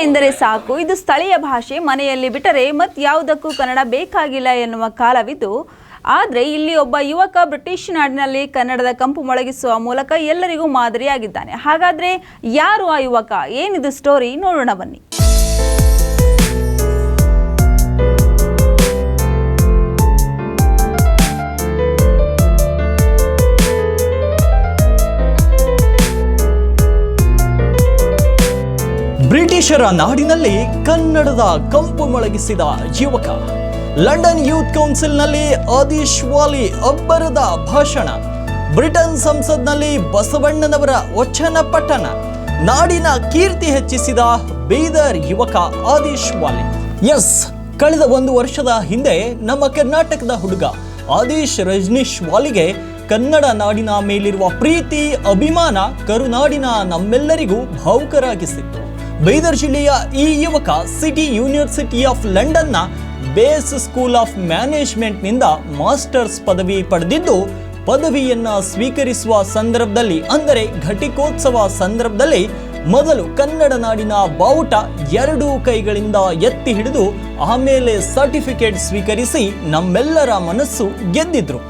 ಎಂದರೆ ಸಾಕು, ಇದು ಸ್ಥಳೀಯ ಭಾಷೆ, ಮನೆಯಲ್ಲಿ ಬಿಟ್ಟರೆ ಮತ್ಯಾವುದಕ್ಕೂ ಕನ್ನಡ ಬೇಕಾಗಿಲ್ಲ ಎನ್ನುವ ಕಾಲವಿದ್ದು, ಆದರೆ ಇಲ್ಲಿ ಒಬ್ಬ ಯುವಕ ಬ್ರಿಟಿಷ್ ನಾಡಿನಲ್ಲಿ ಕನ್ನಡದ ಕಂಪು ಮೊಳಗಿಸುವ ಮೂಲಕ ಎಲ್ಲರಿಗೂ ಮಾದರಿಯಾಗಿದ್ದಾನೆ. ಹಾಗಾದರೆ ಯಾರು ಆ ಯುವಕ? ಏನಿದು ಸ್ಟೋರಿ? ನೋಡೋಣ ಬನ್ನಿ. ಬ್ರಿಟಿಷರ ನಾಡಿನಲ್ಲಿ ಕನ್ನಡದ ಕಂಪು ಮೊಳಗಿಸಿದ ಯುವಕ. ಲಂಡನ್ ಯೂತ್ ಕೌನ್ಸಿಲ್ನಲ್ಲಿ ಆದಿಶ್ ವಾಲಿ ಅಬ್ಬರದ ಭಾಷಣ. ಬ್ರಿಟನ್ ಸಂಸತ್ನಲ್ಲಿ ಬಸವಣ್ಣನವರ ವಚನ ಪಠಣ. ನಾಡಿನ ಕೀರ್ತಿ ಹೆಚ್ಚಿಸಿದ ಬೀದರ್ ಯುವಕ ಆದಿಶ್ ವಾಲಿ. ಎಸ್, ಕಳೆದ 1 ವರ್ಷದ ಹಿಂದೆ ನಮ್ಮ ಕರ್ನಾಟಕದ ಹುಡುಗ ಆದಿಶ್ ರಜನೀಶ್ ವಾಲಿಗೆ ಕನ್ನಡ ನಾಡಿನ ಮೇಲಿರುವ ಪ್ರೀತಿ, ಅಭಿಮಾನ ಕರುನಾಡಿನ ನಮ್ಮೆಲ್ಲರಿಗೂ ಭಾವುಕರಾಗಿಸಿತ್ತು. ಬೀದರ್ ಜಿಲ್ಲೆಯ ಈ ಯುವಕ ಸಿಟಿ ಯೂನಿವರ್ಸಿಟಿ ಆಫ್ ಲಂಡನ್ನ ಬೇಸ್ ಸ್ಕೂಲ್ ಆಫ್ ಮ್ಯಾನೇಜ್ಮೆಂಟ್ನಿಂದ ಮಾಸ್ಟರ್ಸ್ ಪದವಿ ಪಡೆದಿದ್ದು, ಪದವಿಯನ್ನ ಸ್ವೀಕರಿಸುವ ಸಂದರ್ಭದಲ್ಲಿ ಅಂದರೆ ಘಟಿಕೋತ್ಸವ ಸಂದರ್ಭದಲ್ಲಿ ಮೊದಲು ಕನ್ನಡ ನಾಡಿನ ಬಾವುಟ 2 ಕೈಗಳಿಂದ ಎತ್ತಿ ಹಿಡಿದು ಆಮೇಲೆ ಸರ್ಟಿಫಿಕೇಟ್ ಸ್ವೀಕರಿಸಿ ನಮ್ಮೆಲ್ಲರ ಮನಸ್ಸು ಗೆದ್ದಿದ್ರು.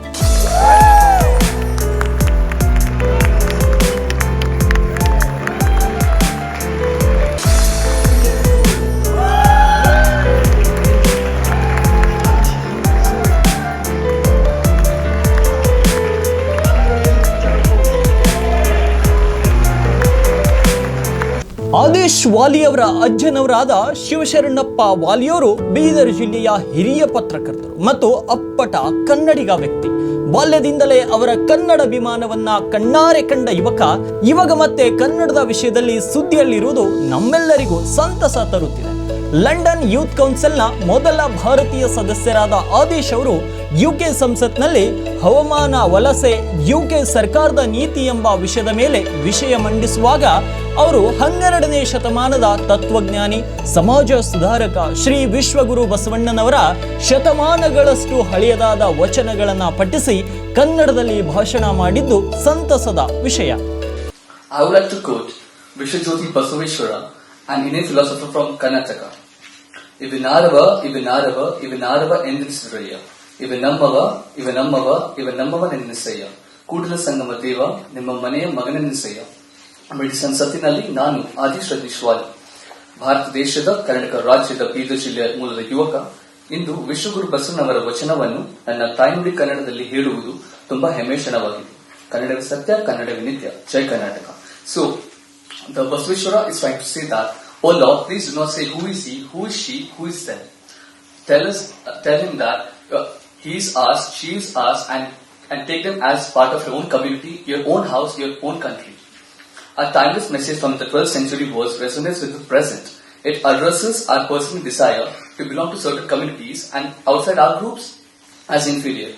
ಆದಿಶ್ ವಾಲಿಯವರ ಅಜ್ಜನವರಾದ ಶಿವಶರಣಪ್ಪ ವಾಲಿಯವರು ಬೀದರ್ ಜಿಲ್ಲೆಯ ಹಿರಿಯ ಪತ್ರಕರ್ತರು ಮತ್ತು ಅಪ್ಪಟ ಕನ್ನಡಿಗ ವ್ಯಕ್ತಿ. ಬಾಲ್ಯದಿಂದಲೇ ಅವರ ಕನ್ನಡಾಭಿಮಾನವನ್ನ ಕಣ್ಣಾರೆ ಕಂಡ ಯುವಕ ಇವಾಗ ಮತ್ತೆ ಕನ್ನಡದ ವಿಷಯದಲ್ಲಿ ಸುದ್ದಿಯಲ್ಲಿರುವುದು ನಮ್ಮೆಲ್ಲರಿಗೂ ಸಂತಸ ತರುತ್ತಿದೆ. ಲಂಡನ್ ಯೂತ್ ಕೌನ್ಸಿಲ್ನ ಮೊದಲ ಭಾರತೀಯ ಸದಸ್ಯರಾದ ಆದಿಶ್ ಅವರು ಯುಕೆ ಸಂಸತ್ನಲ್ಲಿ ಹವಾಮಾನ, ವಲಸೆ, ಯುಕೆ ಸರ್ಕಾರದ ನೀತಿ ಎಂಬ ವಿಷಯದ ಮೇಲೆ ವಿಷಯ ಮಂಡಿಸುವಾಗ ಅವರು 12ನೇ ಶತಮಾನದ ತತ್ವಜ್ಞಾನಿ, ಸಮಾಜ ಸುಧಾರಕ ಶ್ರೀ ವಿಶ್ವಗುರು ಬಸವಣ್ಣನವರ ಶತಮಾನಗಳಷ್ಟು ಹಳೆಯದಾದ ವಚನಗಳನ್ನ ಪಠಿಸಿ ಕನ್ನಡದಲ್ಲಿ ಭಾಷಣ ಮಾಡಿದ್ದು ಸಂತಸದ ವಿಷಯ. I would like to quote Vishwajyoti Basaveshwara, an Indian philosopher from Karnataka. Ivinarava ಎಂದೆನಿಸಿದರಯ್ಯ, ಇವ ನೆನ್ನಿಸಯ್ಯ, ಕೂಡಲ ಸಂಗಮ ದೇವ ನಿಮ್ಮ ಮನೆಯ ಮಗನೆನ್ನಿಸಯ್ಯ. ಬ್ರಿಟಿಷ್ ಸಂಸತ್ತಿನಲ್ಲಿ ನಾನು ಆದಿಶ್ ರಜನೀಶ್ ವಾಲಿ, ಭಾರತ ದೇಶದ ಕರ್ನಾಟಕ ರಾಜ್ಯದ ಬೀದರ್ ಜಿಲ್ಲೆಯ ಮೂಲದ ಯುವಕ. ಇಂದು ವಿಶ್ವಗುರು ಬಸವಣ್ಣವರ ವಚನವನ್ನು ನನ್ನ ತಾಯ್ನುಡಿ ಕನ್ನಡದಲ್ಲಿ ಹೇಳುವುದು ತುಂಬಾ ಹೆಮ್ಮೆಕ್ಷಣವಾಗಿದೆ. ಕನ್ನಡವೇ ಸತ್ಯ, ಕನ್ನಡವೇ ನಿತ್ಯ, ಜೈ Karnataka. So, the Basaveshwara is trying to say that, oh Lord, please do not say who is he, who is she, who is them. Tell him that he is us, she is us, and take them as part of your own community, your own house, your own country. A timeless message from the 12th century verse resonates with the present. It addresses our personal desire to belong to certain communities and outside our groups as inferior.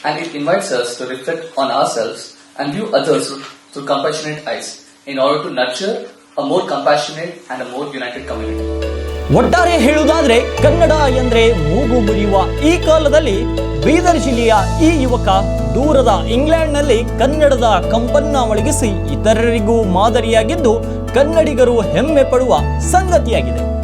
And it invites us to reflect on ourselves and view others through compassionate eyes in order to nurture a more compassionate and a more united community. ಒಟ್ಟಾರೆ ಹೇಳುವುದಾದ್ರೆ ಕನ್ನಡ ಎಂದ್ರೆ ಮೂಗು ಮುರಿಯುವ ಈ ಕಾಲದಲ್ಲಿ ಬೀದರ್ ಜಿಲ್ಲೆಯ ಈ ಯುವಕ ದೂರದ ಇಂಗ್ಲೆಂಡ್ನಲ್ಲಿ ಕನ್ನಡದ ಕಂಪನ್ನ ಮೊಳಗಿಸಿ ಇತರರಿಗೂ ಮಾದರಿಯಾಗಿದ್ದು ಕನ್ನಡಿಗರು ಹೆಮ್ಮೆ ಪಡುವ ಸಂಗತಿಯಾಗಿದೆ.